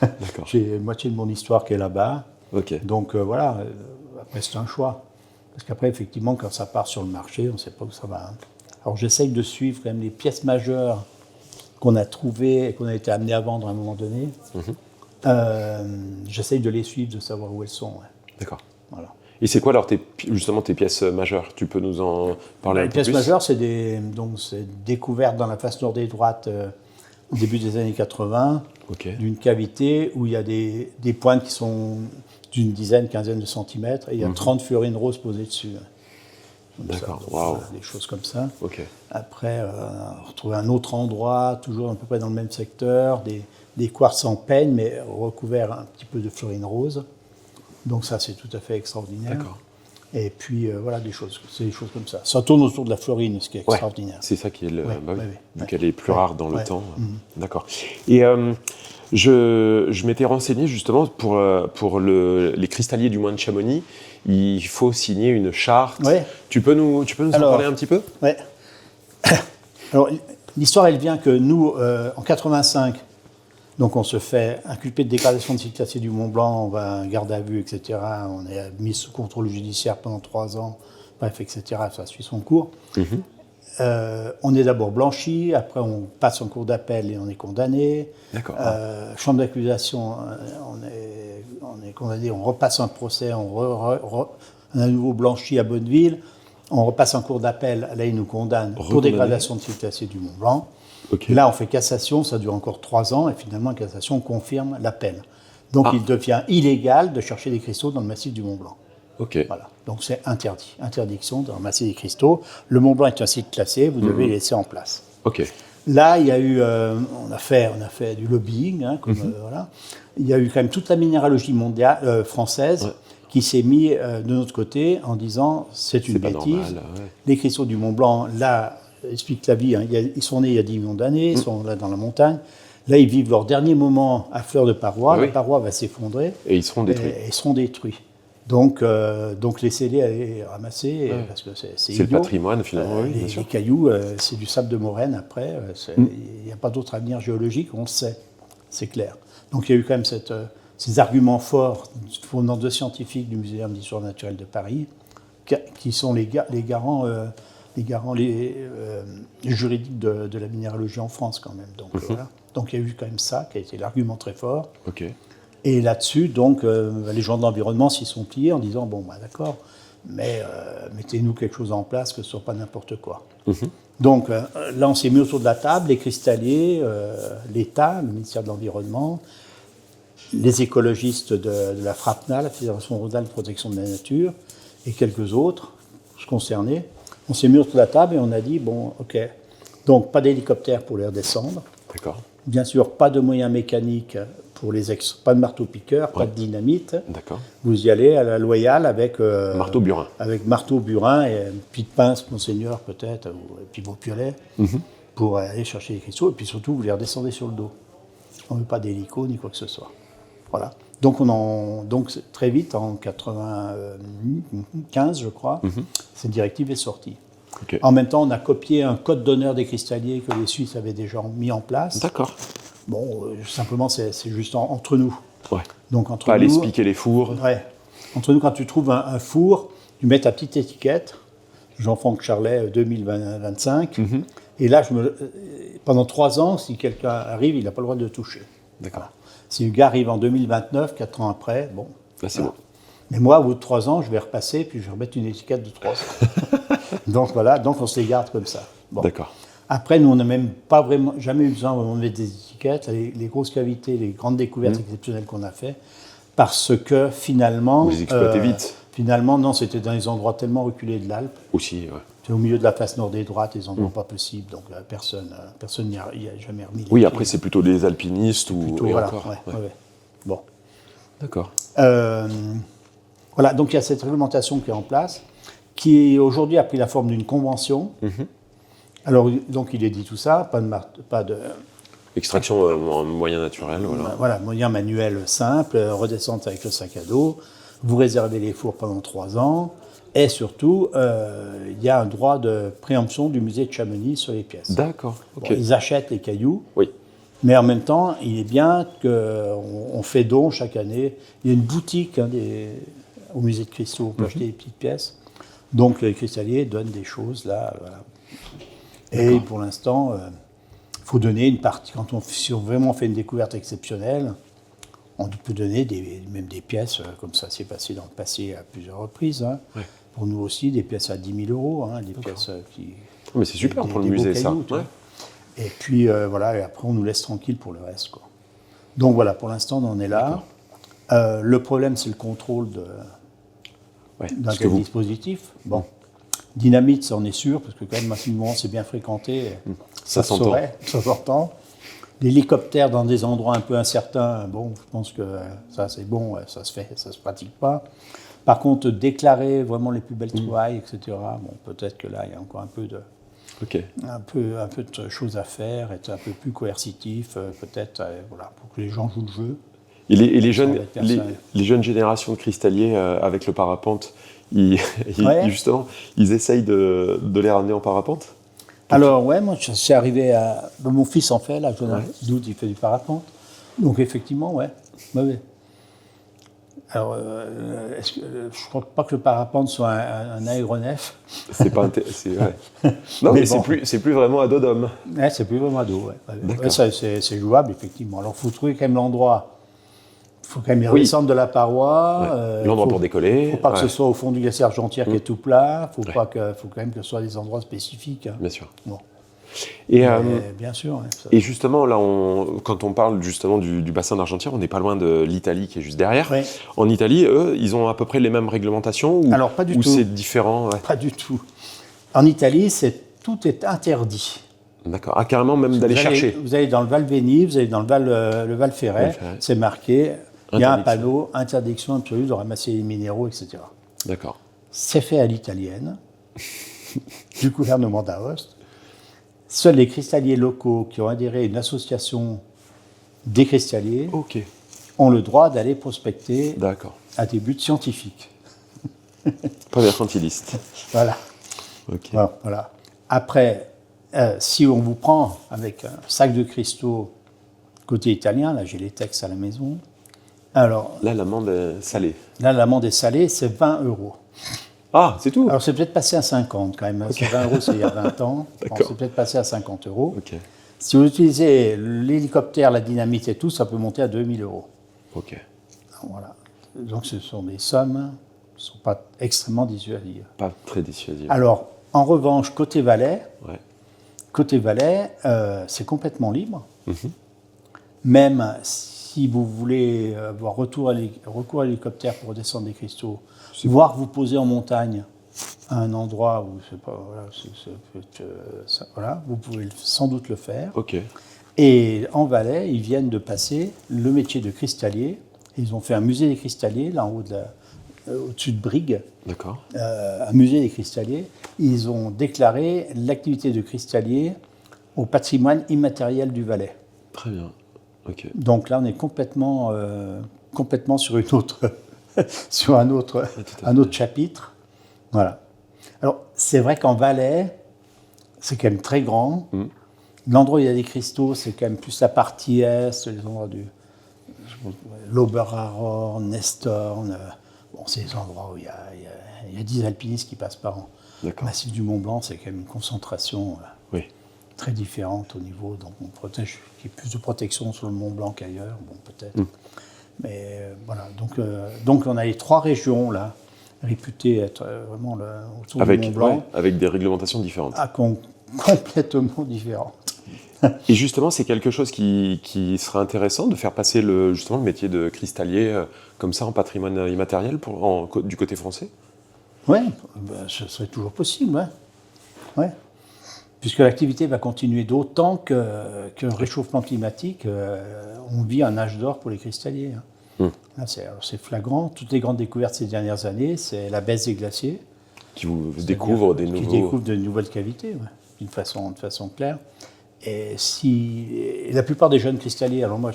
D'accord. J'ai moitié de mon histoire qui est là-bas. Ok. Donc voilà, après c'est un choix. Parce qu'après, effectivement, quand ça part sur le marché, on ne sait pas où ça va. Alors j'essaye de suivre quand même les pièces majeures qu'on a trouvées et qu'on a été amené à vendre à un moment donné. J'essaye de les suivre, de savoir où elles sont. Ouais. D'accord. Voilà. Et c'est quoi alors justement tes pièces majeures? Tu peux nous en parler un peu plus? Les pièces majeures, c'est découvertes dans la face nord des droites au début des années 80, d'une cavité où il y a des pointes qui sont d'une dizaine, quinzaine de centimètres, et il y a 30 florines roses posées dessus. D'accord, waouh. Des choses comme ça. Okay. Après, on retrouve un autre endroit, toujours à peu près dans le même secteur, des quartz en peigne, mais recouverts un petit peu de florine rose. Donc ça, c'est tout à fait extraordinaire. D'accord. Et puis, voilà, c'est des choses comme ça. Ça tourne autour de la florine, ce qui est extraordinaire. C'est ça qui est vu qu'elle est plus rare dans le temps. D'accord. Et je m'étais renseigné justement pour les cristalliers du moine de Chamonix. Il faut signer une charte. Tu peux nous en parler un petit peu? Oui. Alors, l'histoire, elle vient que nous, en 85, donc on se fait inculper de dégradation de cyclacée du Mont Blanc, on va à garde à vue, etc. On est mis sous contrôle judiciaire pendant 3 ans, bref, etc. Ça suit son cours. On est d'abord blanchi, après on passe en cour d'appel et on est condamné. D'accord. Chambre d'accusation, on est condamné, on repasse un procès, on a à nouveau blanchi à Bonneville, on repasse en cour d'appel, là ils nous condamnent pour dégradation de cyclacée du Mont Blanc. Là on fait cassation, ça dure encore 3 ans et finalement la cassation confirme la peine. Donc il devient illégal de chercher des cristaux dans le massif du Mont Blanc. Ok. Voilà. Donc c'est interdit. Interdiction de ramasser des cristaux. Le Mont Blanc est un site classé, vous devez les laisser en place. Ok. Là, il y a eu, on a fait du lobbying, voilà. Il y a eu quand même toute la minéralogie mondiale, française qui s'est mise de notre côté en disant c'est une bêtise. Normal, Les cristaux du Mont Blanc, là, explique la vie, ils sont nés il y a 10 millions d'années, ils sont là dans la montagne. Là, ils vivent leur dernier moment à fleur de paroi. La paroi va s'effondrer. Et ils seront détruits. Et ils seront détruits. Donc laissez-les aller ramasser, parce que c'est le patrimoine, finalement, bien sûr. Les cailloux, c'est du sable de moraine après. Il n'y a pas d'autre avenir géologique, on le sait, c'est clair. Donc il y a eu quand même ces arguments forts venant de scientifiques du Muséum d'histoire naturelle de Paris, qui sont les garants juridiques de la minéralogie en France, quand même. Donc, voilà. Donc il y a eu quand même ça, qui a été l'argument très fort. Ok. Et là-dessus, donc, les gens de l'environnement s'y sont pliés en disant, bon, d'accord, mais mettez-nous quelque chose en place, que ce ne soit pas n'importe quoi. Donc là, on s'est mis autour de la table, les cristalliers, l'État, le ministère de l'Environnement, les écologistes de la FRAPNA, la Fédération rhodane de protection de la nature, et quelques autres concernés. On s'est mis autour de la table et on a dit, bon, ok, donc pas d'hélicoptère pour les redescendre. D'accord. Bien sûr, pas de moyens mécaniques pour pas de marteau-piqueur, pas de dynamite. D'accord. Vous y allez à la loyale avec... marteau-burin. Avec marteau-burin et une petite pince, monseigneur peut-être, et puis vos piolets, pour aller chercher les cristaux. Et puis surtout, vous les redescendez sur le dos. On ne veut pas d'hélico ni quoi que ce soit. Voilà. Donc, très vite, en 1995, je crois, cette directive est sortie. Okay. En même temps, on a copié un code d'honneur des cristalliers que les Suisses avaient déjà mis en place. D'accord. Bon, simplement, c'est juste entre nous. Ouais. Donc, entre pas nous, aller piquer les fours. Ouais. Entre nous, quand tu trouves un four, tu mets ta petite étiquette, Jean-Franck Charlet 2025, et là, pendant 3 ans, si quelqu'un arrive, il n'a pas le droit de le toucher. D'accord. Voilà. Si le gars arrive en 2029, 4 ans après, bon. Là, c'est bon. Mais moi, au bout de 3 ans, je vais repasser, puis je vais remettre une étiquette de 3 ans. Donc voilà, donc on se les garde comme ça. Bon. D'accord. Après, nous, on n'a même pas vraiment, jamais eu besoin de mettre des étiquettes, les grosses cavités, les grandes découvertes exceptionnelles qu'on a fait, parce que finalement... Vous les exploitez vite. Finalement, non, c'était dans les endroits tellement reculés de l'Alpe. Aussi, ouais. C'est au milieu de la face nord des droites, des endroits pas possibles, donc personne n'y a jamais remis les Oui, pieds. après, c'est plutôt des alpinistes ou... Plutôt, voilà, encore. Ouais. Bon. D'accord. Voilà, donc il y a cette réglementation qui est en place, qui aujourd'hui a pris la forme d'une convention. Alors, donc il est dit tout ça, pas de extraction en moyen naturel, voilà. Voilà, moyen manuel simple, redescente avec le sac à dos, vous réservez les fours pendant 3 ans, et surtout, il y a un droit de préemption du musée de Chamonix sur les pièces. D'accord, ok. Bon, ils achètent les cailloux, oui. Mais en même temps, il est bien qu'on fait don chaque année. Il y a une boutique au musée de cristaux, on peut acheter des petites pièces. Donc les cristalliers donnent des choses là. Voilà. Et pour l'instant, il faut donner une partie. Si on vraiment fait une découverte exceptionnelle, on peut donner même des pièces, comme ça s'est passé dans le passé à plusieurs reprises. Hein. Ouais. Pour nous aussi, des pièces à 10 000 €, hein, des pièces qui... Mais c'est super pour le musée, cailloux, ça. Ouais. Et puis voilà, et après on nous laisse tranquille pour le reste, quoi. Donc voilà, pour l'instant on en est là. Le problème c'est le contrôle d'un tel dispositif. Bon, dynamite, ça en est sûr, parce que quand même massivement c'est bien fréquenté, ça s'entend. L'hélicoptère dans des endroits un peu incertains, bon, je pense que ça c'est bon, ça se pratique pas. Par contre, déclarer vraiment les plus belles trouvailles, etc., bon, peut-être que là il y a encore un peu de... Okay. Un peu de choses à faire, être un peu plus coercitif, peut-être, voilà, pour que les gens jouent le jeu. Et les jeunes générations de cristalliers avec le parapente, justement, ils essayent de les ramener en parapente? Alors, ouais, moi, c'est arrivé à... Mon fils en fait, là, Jonathan Doud, il fait du parapente. Donc, effectivement, ouais. Alors, je ne crois pas que le parapente soit un aéronef. C'est pas ouais. Non, mais bon. c'est plus vraiment à dos d'homme. Ouais, c'est plus vraiment à dos, ouais. Ouais, c'est jouable, effectivement. Alors, il faut trouver quand même l'endroit. Il faut quand même redescendre de la paroi. Ouais. L'endroit pour décoller. Il ne faut pas que ce soit au fond du glacier Argentière qui est tout plat. Il faut quand même que ce soit des endroits spécifiques. Hein. Bien sûr. Bon. Et, bien sûr. Ouais, et justement, là, quand on parle justement du bassin d'Argentière, on n'est pas loin de l'Italie qui est juste derrière. Ouais. En Italie, eux, ils ont à peu près les mêmes réglementations ou, Alors, pas du tout. C'est différent? Pas du tout. En Italie, tout est interdit. D'accord. Ah, carrément, même d'aller chercher. Vous allez dans le Val Veni, vous allez dans le Val Ferret, c'est marqué, il y a un panneau, interdiction absolue de ramasser les minéraux, etc. D'accord. C'est fait à l'italienne, du gouvernement d'Aoste. Seuls les cristalliers locaux qui ont adhéré à une association des cristalliers ont le droit d'aller prospecter à des buts scientifiques. Pas mercantiliste. Voilà. Voilà. Après, si on vous prend avec un sac de cristaux côté italien, là j'ai les textes à la maison, alors... Là, l'amende est salée. Là, l'amende est salée, c'est 20 €. Ah, c'est tout? Alors, c'est peut-être passé à 50 quand même. C'est 20 €, c'est il y a 20 ans. Bon, c'est peut-être passé à 50 €. Si vous utilisez l'hélicoptère, la dynamite et tout, ça peut monter à 2000 €. Voilà. Donc, ce sont des sommes qui ne sont pas extrêmement dissuasives. Pas très dissuasives. Alors, en revanche, côté Valais, c'est complètement libre. Même si vous voulez avoir recours à l'hélicoptère pour redescendre des cristaux, voire vous poser en montagne à un endroit où, je sais pas, vous pouvez sans doute le faire. Et en Valais, ils viennent de passer le métier de cristallier. Ils ont fait un musée des cristalliers, là en haut au-dessus de Brigue. Un musée des cristalliers. Ils ont déclaré l'activité de cristallier au patrimoine immatériel du Valais. Très bien. Donc là, on est complètement sur une autre, sur un autre chapitre. Voilà. Alors, c'est vrai qu'en Valais, c'est quand même très grand. L'endroit où il y a des cristaux, c'est quand même plus la partie est, les endroits du l'Oberarorn, Nestorn. Bon, c'est les endroits où il y a 10 alpinistes qui passent par an. Le massif du Mont Blanc, c'est quand même une concentration très différente au niveau, donc on protège, il y a plus de protection sur le Mont Blanc qu'ailleurs, bon peut-être. Mais voilà, donc on a les 3 régions là, réputées être vraiment autour du Mont Blanc. Avec des réglementations différentes. Complètement différentes. Et justement, c'est quelque chose qui serait intéressant de faire passer le métier de cristallier comme ça en patrimoine immatériel du côté français? Oui, ce serait toujours possible, ouais. Puisque l'activité va continuer d'autant que réchauffement climatique, on vit un âge d'or pour les cristalliers. Là, c'est flagrant. Toutes les grandes découvertes ces dernières années, c'est la baisse des glaciers. Qui découvrent de nouvelles cavités, d'une façon claire. Et la plupart des jeunes cristalliers, alors moi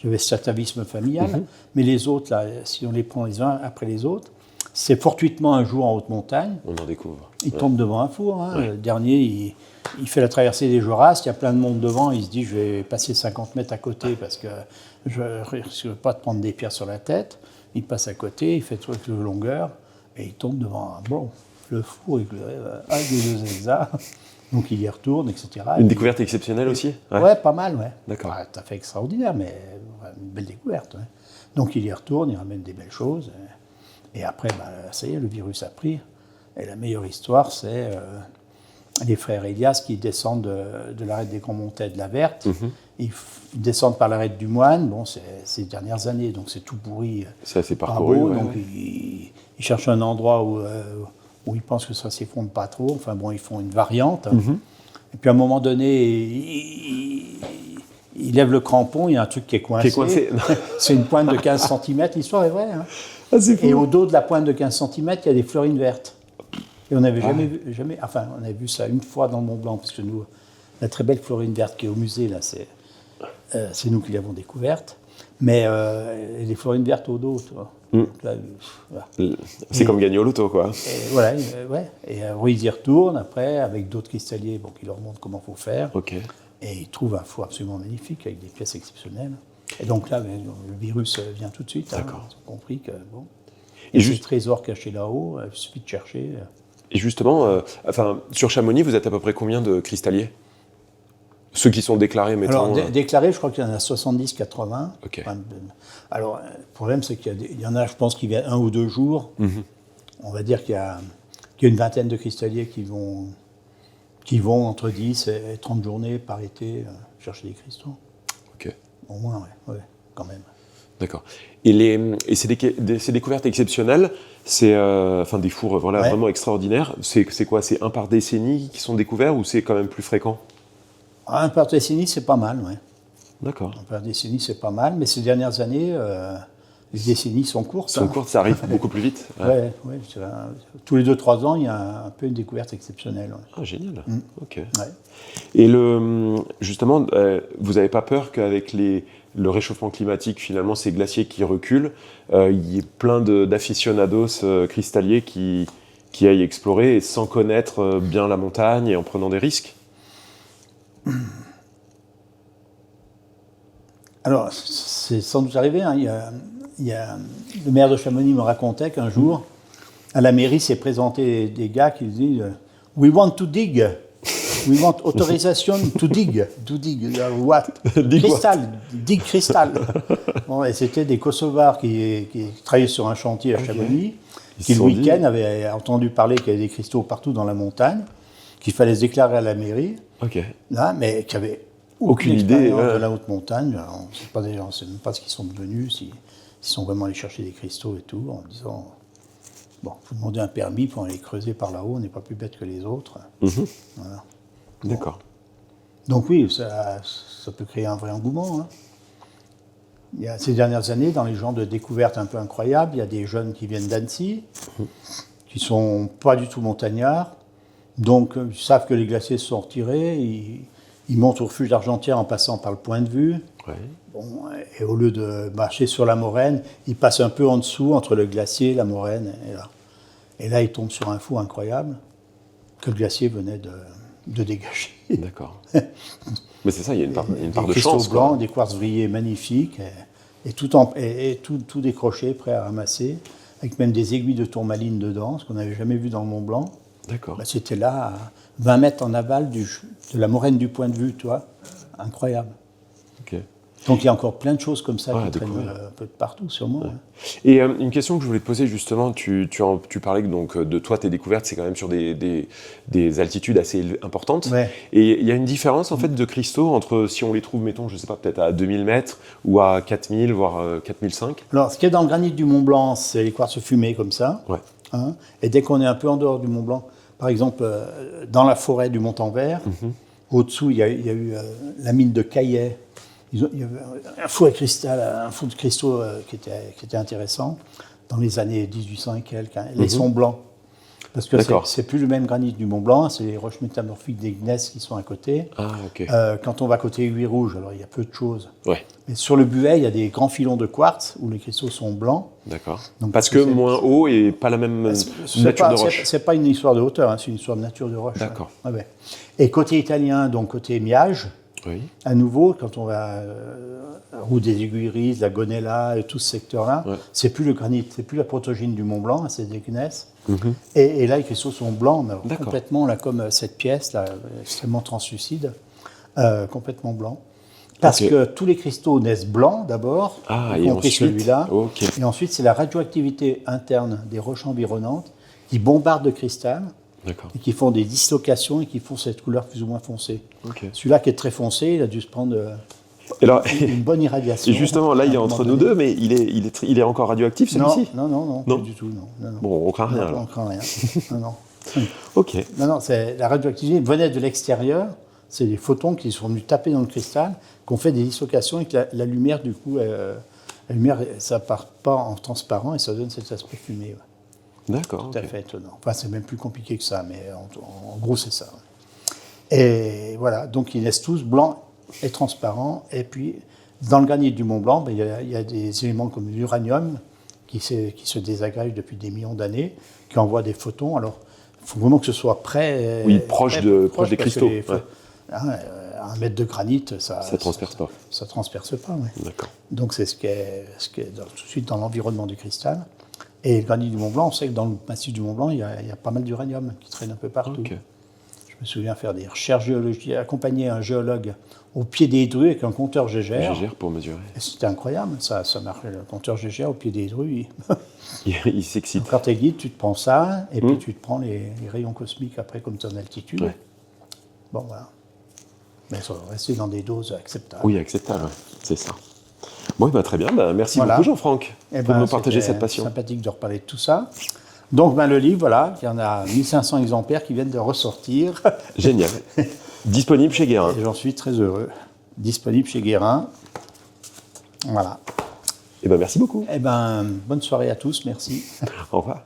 j'avais ce atavisme familial, mais les autres, là, si on les prend les uns après les autres, c'est fortuitement un jour en haute montagne. On en découvre. Il tombe devant un four. Le dernier, il fait la traversée des Jorasses, il y a plein de monde devant, il se dit je vais passer 50 mètres à côté parce que je ne risque pas de prendre des pierres sur la tête. Il passe à côté, il fait toute la longueur et il tombe devant le four, un des 2 hectares. Donc il y retourne, etc. Une découverte exceptionnelle aussi? Ouais, pas mal, ouais. D'accord. Pas tout à fait extraordinaire, mais une belle découverte. Ouais. Donc il y retourne, il ramène des belles choses. Et après, ça y est, le virus a pris. Et la meilleure histoire, c'est les frères Elias qui descendent de l'arête des Grands Montets de la Verte. Ils descendent par l'arête du Moine. Bon, c'est ces dernières années, donc c'est tout pourri. C'est assez parcouru. Donc ils cherchent un endroit où ils pensent que ça ne s'effondre pas trop. Enfin bon, ils font une variante. Et puis à un moment donné, ils lèvent le crampon, il y a un truc qui est coincé. C'est une pointe de 15 cm, l'histoire est vraie. Et au dos de la pointe de 15 cm, il y a des fleurines vertes. Et on n'avait on a vu ça une fois dans le Mont Blanc, parce que nous, la très belle florine verte qui est au musée, là, c'est nous qui l'avons découverte. Mais les florines vertes au dos, tu vois. Là, c'est comme gagner au loto, quoi. Et voilà, Et ils y retournent après, avec d'autres cristalliers qui leur montrent comment il faut faire. Et ils trouvent un four absolument magnifique, avec des pièces exceptionnelles. Et donc là, le virus vient tout de suite. Ils ont compris que, il y a des trésors cachés là-haut, il suffit de chercher. Et justement, sur Chamonix, vous êtes à peu près combien de cristalliers? Ceux qui sont déclarés, mettons... Alors, déclarés, je crois qu'il y en a 70-80. Alors, le problème, c'est qu'il y en a, je pense, qui viennent 1 ou 2 jours. On va dire qu'il y a une vingtaine de cristalliers qui vont qui vont entre 10 et 30 journées par été chercher des cristaux. Ok. Au moins, ouais, quand même. D'accord. Et ces découvertes exceptionnelles, c'est des fours vraiment extraordinaires. C'est quoi? C'est un par décennie qui sont découverts ou c'est quand même plus fréquent? Un par décennie, c'est pas mal, oui. D'accord. Un par décennie, c'est pas mal, mais ces dernières années, les décennies sont courtes. Ça arrive beaucoup plus vite. Ouais. Tous les 2-3 ans, il y a un peu une découverte exceptionnelle. Ouais. Ah, génial. Ok. Ouais. Et justement, vous n'avez pas peur qu'avec le réchauffement climatique, finalement, ces glaciers qui reculent, il y ait plein d'aficionados cristalliers qui aillent explorer et sans connaître bien la montagne et en prenant des risques? Alors, c'est sans doute arrivé. Hein. Il y a le maire de Chamonix me racontait qu'un jour, à la mairie, s'est présenté des gars qui disaient « We want to dig. We want authorization to dig. To dig. What? Cristal. Dig cristal. » Bon, et c'était des Kosovars qui travaillaient sur un chantier à Chamonix, qui le week-end avaient entendu parler qu'il y avait des cristaux partout dans la montagne, qu'il fallait se déclarer à la mairie, là, mais qui avaient aucune idée de la haute montagne. On ne sait même pas ce qu'ils sont devenus, s'ils sont vraiment allés chercher des cristaux et tout, en disant bon, vous demandez un permis pour aller creuser par là-haut, on n'est pas plus bête que les autres. Voilà. D'accord. Donc oui, ça peut créer un vrai engouement. Hein. Il y a, ces dernières années, dans les genres de découvertes un peu incroyables, il y a des jeunes qui viennent d'Annecy, qui ne sont pas du tout montagnards, donc ils savent que les glaciers se sont retirés, ils montent au refuge d'Argentière en passant par le point de vue. Ouais. Bon, et au lieu de marcher sur la moraine, ils passent un peu en dessous, entre le glacier, la moraine, et là ils tombent sur un fou incroyable que le glacier venait de dégager. D'accord. Mais c'est ça, il y a une part de chance. Des cristaux blancs, des quartz vrillés magnifiques, et tout décroché, prêt à ramasser, avec même des aiguilles de tourmaline dedans, ce qu'on n'avait jamais vu dans le Mont Blanc. D'accord. Bah, c'était là, à 20 mètres en aval de la moraine du point de vue, tu vois. Incroyable. Ok. Donc il y a encore plein de choses comme ça qui traînent un peu de partout, sûrement. Ouais. Et une question que je voulais te poser justement, tu parlais donc de toi, tes découvertes, c'est quand même sur des altitudes assez importantes. Ouais. Et il y a une différence en fait de cristaux entre si on les trouve, mettons, je sais pas, peut-être à 2000 mètres ou à 4000, voire 4005. Alors ce qu'il y a dans le granit du Mont Blanc, c'est les quartz fumés comme ça. Ouais. Hein, et dès qu'on est un peu en dehors du Mont Blanc, par exemple dans la forêt du Montanvert, au-dessous il y a eu la mine de Caillet. Il y avait un fou de cristaux qui était intéressant dans les années 1800 et quelques. Hein. Les sons blancs. Parce que c'est plus le même granit du Mont Blanc, c'est les roches métamorphiques des gneiss qui sont à côté. Ah, ok. Quand on va côté Aiguille Rouge, alors il y a peu de choses. Ouais. Mais sur le Buet, il y a des grands filons de quartz où les cristaux sont blancs. D'accord. Donc, parce que moins haut et pas la même nature de roche. C'est pas une histoire de hauteur, hein, c'est une histoire de nature de roche. D'accord. Hein. Ouais. Et côté italien, donc côté Miage, à nouveau, quand on va route des Aiguilleries, la Gonella et tout ce secteur-là, c'est plus le granit, c'est plus la protogyne du Mont Blanc, c'est des gneiss. Et là, les cristaux sont blancs, mais complètement là, comme cette pièce, là, extrêmement translucide, complètement blanc. Parce que tous les cristaux naissent blancs d'abord, y compris celui-là. Et ensuite, c'est la radioactivité interne des roches environnantes qui bombardent le cristal. Et qui font des dislocations et qui font cette couleur plus ou moins foncée. Celui-là qui est très foncé, il a dû se prendre une bonne irradiation. Et justement, là, il est entre nous deux, mais il est encore radioactif, celui-ci? Non, pas du tout. Non. Bon, on craint rien, alors. On craint rien. Non. Ok. Non, la radioactivité venait de l'extérieur. C'est des photons qui sont venus taper dans le cristal, qui ont fait des dislocations et que la lumière, du coup, la lumière, ça part pas en transparent et ça donne cet aspect fumé. D'accord. Tout à fait étonnant. Enfin, c'est même plus compliqué que ça, mais en gros, c'est ça. Et voilà, donc ils naissent tous blancs et transparents. Et puis, dans le granit du Mont Blanc, il y a des éléments comme l'uranium qui se désagrègent depuis des millions d'années, qui envoient des photons. Alors, il faut vraiment que ce soit près. Oui, proche des cristaux. À 1 mètre de granit, ça ne transperce pas. Ça ne transperce pas, oui. D'accord. Donc, c'est ce qui est tout de suite dans l'environnement du cristal. Et le granit du Mont Blanc, on sait que dans le massif du Mont Blanc, il y a pas mal d'uranium qui traîne un peu partout. Je me souviens faire des recherches géologiques, accompagner un géologue au pied des Drues avec un compteur Gégère. Gégère pour mesurer. Et c'était incroyable, ça marchait. Le compteur Gégère au pied des Drues, il s'excite. Quand tu es guide, tu te prends ça, et puis tu te prends les rayons cosmiques après, comme tu es en altitude. Bon, voilà. Mais ça va rester dans des doses acceptables. Oui, acceptables, c'est ça. Bon, très bien. Merci beaucoup, Jean-Franck, pour nous partager cette passion. C'est sympathique de reparler de tout ça. Donc, le livre, voilà, il y en a 1500 exemplaires qui viennent de ressortir. Génial. Disponible chez Guérin. Et j'en suis très heureux. Disponible chez Guérin. Voilà. Merci beaucoup. Bonne soirée à tous. Merci. Au revoir.